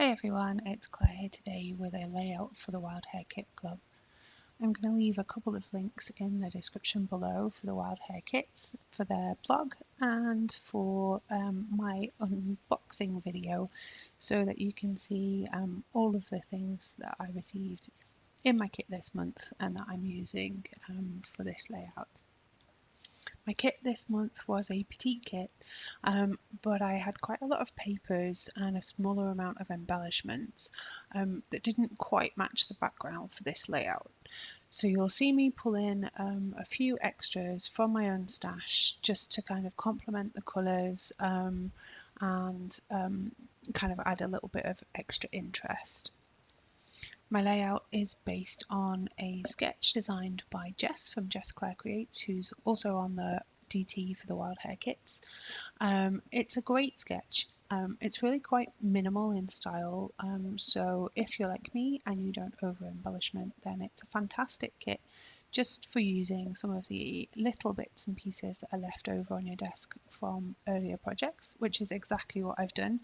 Hey everyone, it's Claire here today with a layout for the Wild Hare Kit Club. I'm going to leave a couple of links in the description below for the Wild Hare Kits, for their blog and for my unboxing video so that you can see all of the things that I received in my kit this month and that I'm using for this layout. My kit this month was a petite kit, but I had quite a lot of papers and a smaller amount of embellishments that didn't quite match the background for this layout. So you'll see me pull in a few extras from my own stash just to kind of complement the colours and kind of add a little bit of extra interest. My layout is based on a sketch designed by Jess from Jess Claire Creates, who's also on the DT for the Wild Hare Kits. It's a great sketch. It's really quite minimal in style, so if you're like me and you don't over embellishment, then it's a fantastic kit just for using some of the little bits and pieces that are left over on your desk from earlier projects, which is exactly what I've done.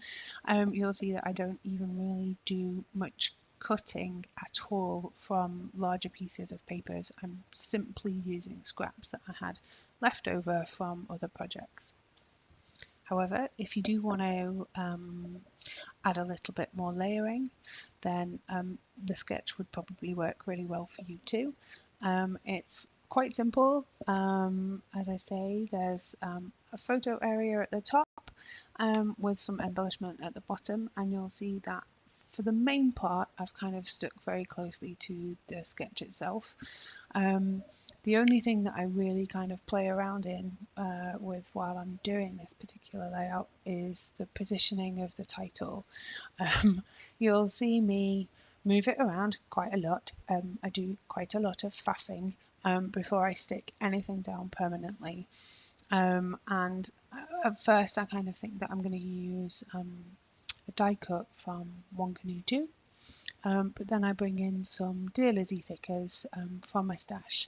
You'll see that I don't even really do much cutting at all from larger pieces of papers. I'm simply using scraps that I had left over from other projects. However, if you do want to add a little bit more layering, then the sketch would probably work really well for you too. It's quite simple. As I say, there's a photo area at the top with some embellishment at the bottom, and you'll see that for the main part, I've kind of stuck very closely to the sketch itself. The only thing that I really kind of play around in with while I'm doing this particular layout is the positioning of the title. You'll see me move it around quite a lot. I do quite a lot of faffing before I stick anything down permanently. And at first I kind of think that I'm going to use a die cut from One Canoe 2. But then I bring in some Dear Lizzie thickers from my stash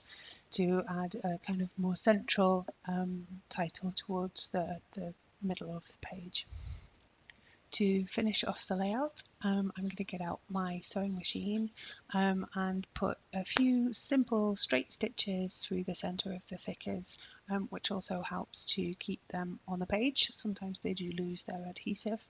to add a kind of more central title towards the middle of the page. To finish off the layout, I'm going to get out my sewing machine and put a few simple straight stitches through the centre of the thickers, which also helps to keep them on the page. Sometimes they do lose their adhesive.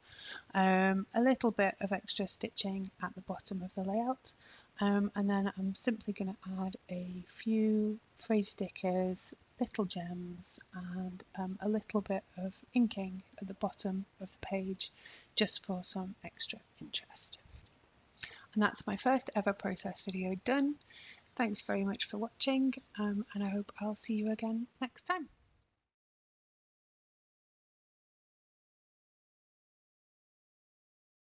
A little bit of extra stitching at the bottom of the layout, and then I'm simply going to add a few phrase stickers, little gems, and a little bit of inking at the bottom of the page just for some extra interest. And that's my first ever process video done. Thanks very much for watching, and I hope I'll see you again next time.